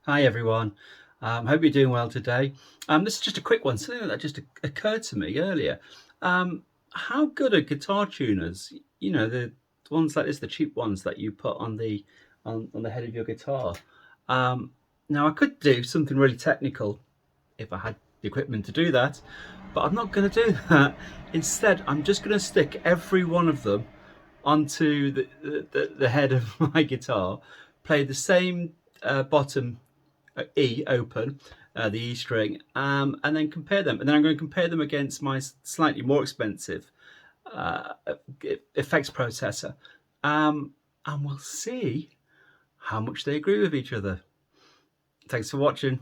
Hi everyone, hope you're doing well today. This is just a quick one, something that just occurred to me earlier. How good are guitar tuners? You know, the ones like this, the cheap ones that you put on the head of your guitar. Um, Now I could do something really technical if I had the equipment to do that, but I'm not going to do that. Instead, I'm just going to stick every one of them onto the head of my guitar, play the same bottom E open, the E string, and then compare them. And then I'm going to compare them against my slightly more expensive uh, effects processor, and we'll see how much they agree with each other. Thanks for watching.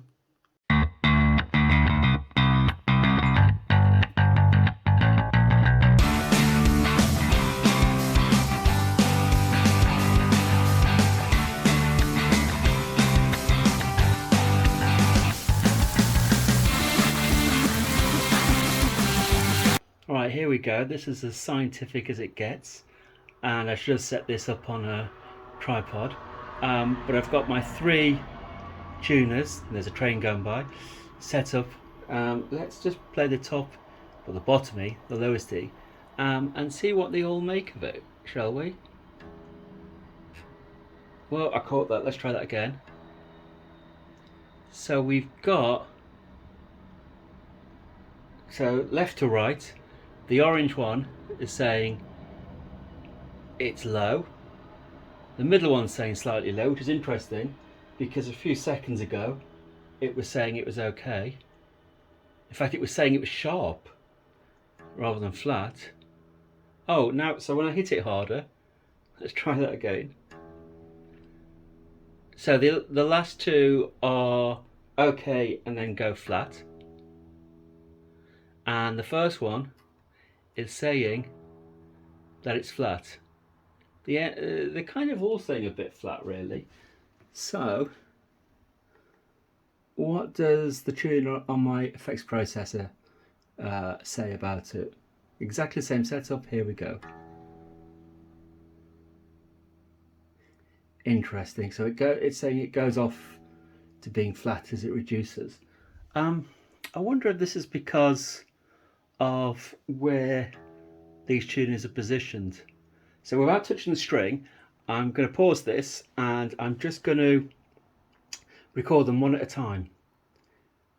All right, here we go. This is as scientific as it gets, and I should have set this up on a tripod. But I've got my three tuners. There's a train going by. Set up. Let's just play the top, or the bottom E, the lowest E, and see what they all make of it, shall we? Well, I caught that. Let's try that again. So we've got, so left to right, the orange one is saying it's low. The middle one's saying slightly low, which is interesting because a few seconds ago it was saying it was okay. In fact, it was saying it was sharp rather than flat. Oh, now, so when I hit it harder, let's try that again. So the last two are okay and then go flat. And the first one is saying that it's flat. They're kind of all saying a bit flat, really. So, what does the tuner on my effects processor say about it? Exactly the same setup. Here we go. Interesting. So it's saying it goes off to being flat as it reduces. I wonder if this is because of where these tuners are positioned. So without touching the string, I'm going to pause this and I'm just going to record them one at a time.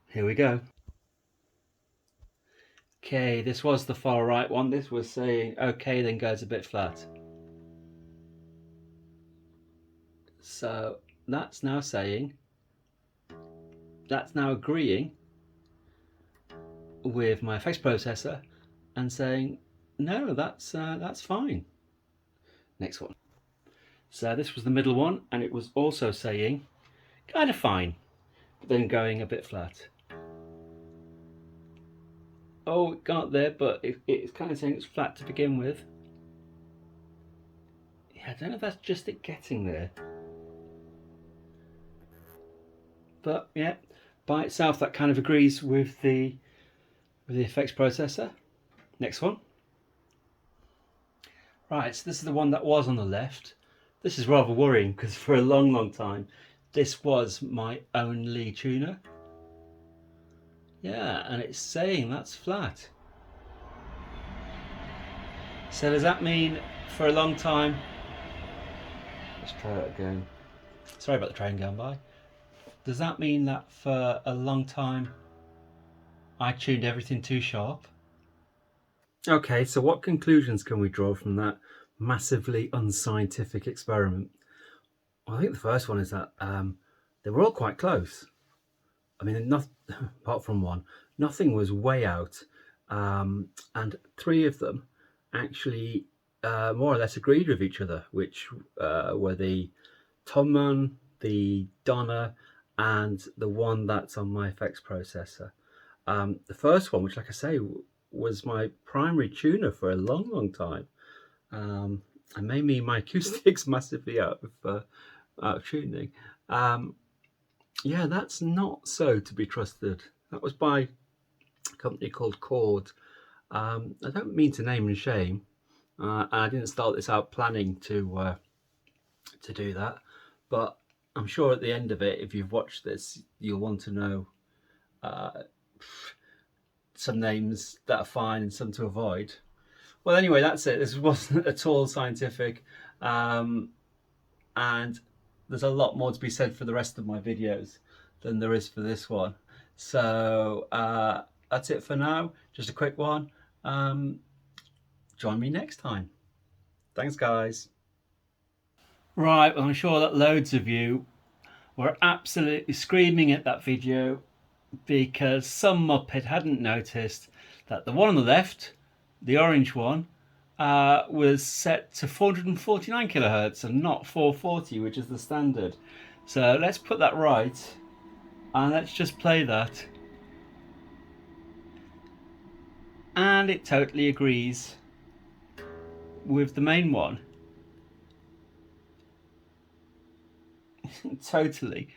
Here we go. Okay, this was the far right one. This was saying okay, then goes a bit flat. So that's now saying, that's now agreeing with my effects processor and saying no, that's fine. Next one. So this was the middle one, and it was also saying kind of fine, but then going a bit flat. Oh, it got there, but it's kind of saying it's flat to begin with. Yeah, I don't know if that's just it getting there. But yeah, by itself that kind of agrees with the effects processor. Next one. Right, so this is the one that was on the left. This is rather worrying because for a long time this was my only tuner. Yeah, and it's saying that's flat. So does that mean for a long time, let's try that again. Sorry about the train going by. Does that mean that for a long time I tuned everything too sharp? Okay, so what conclusions can we draw from that massively unscientific experiment? Well, I think the first one is that they were all quite close. I mean, not, apart from one, nothing was way out, and three of them actually more or less agreed with each other, which were the Thomann, the Donna, and the one that's on my effects processor. The first one, which, like I say, was my primary tuner for a long time, and made me my acoustics massively out of tuning. Yeah, that's not so to be trusted. That was by a company called Chord. I don't mean to name and shame. And I didn't start this out planning to do that, but I'm sure at the end of it, if you've watched this, you'll want to know some names that are fine and some to avoid. Well, anyway, that's it. This wasn't at all scientific. And there's a lot more to be said for the rest of my videos than there is for this one. So that's it for now. Just a quick one. Join me next time. Thanks, guys. Right, well, I'm sure that loads of you were absolutely screaming at that video because some muppet hadn't noticed that the one on the left, the orange one, was set to 449 kilohertz and not 440, which is the standard. So let's put that right and let's just play that. And it totally agrees with the main one. Totally.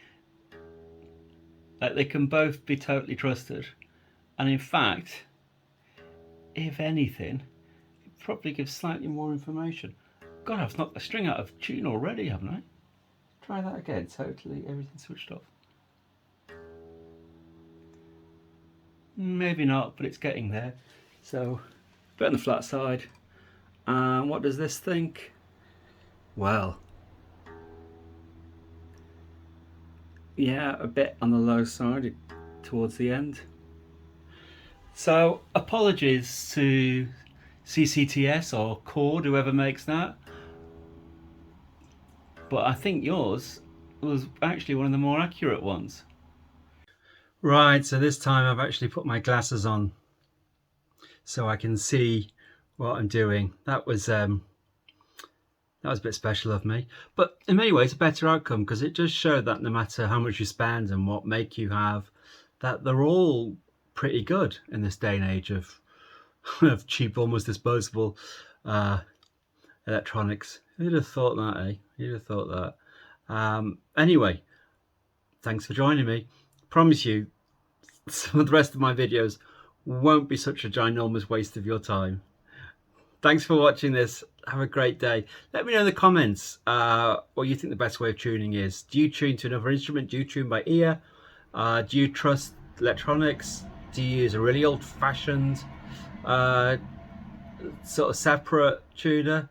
Like, they can both be totally trusted. And in fact, if anything, it probably gives slightly more information. God, I've knocked the string out of tune already, haven't I? Try that again. Totally, everything switched off. Maybe not, but it's getting there. So, a bit on the flat side. And what does this think? Well, yeah, a bit on the low side towards the end. So apologies to CCTS or Chord, whoever makes that, but I think yours was actually one of the more accurate ones. Right, so this time I've actually put my glasses on so I can see what I'm doing. That was a bit special of me, but in many ways a better outcome, because it just showed that no matter how much you spend and what make you have, that they're all pretty good in this day and age of cheap, almost disposable electronics. Who'd have thought that, eh? Who'd have thought that? Anyway, thanks for joining me. Promise you, some of the rest of my videos won't be such a ginormous waste of your time. Thanks for watching this. Have a great day. Let me know in the comments what you think the best way of tuning is. Do you tune to another instrument? Do you tune by ear? Do you trust electronics? Do you use a really old-fashioned sort of separate tuner?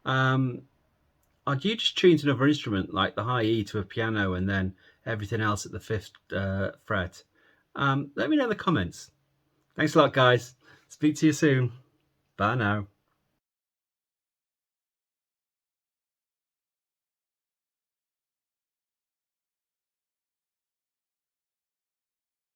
Or do you just tune to another instrument, like the high E to a piano and then everything else at the 5th fret? Let me know in the comments. Thanks a lot, guys. Speak to you soon. Bye now.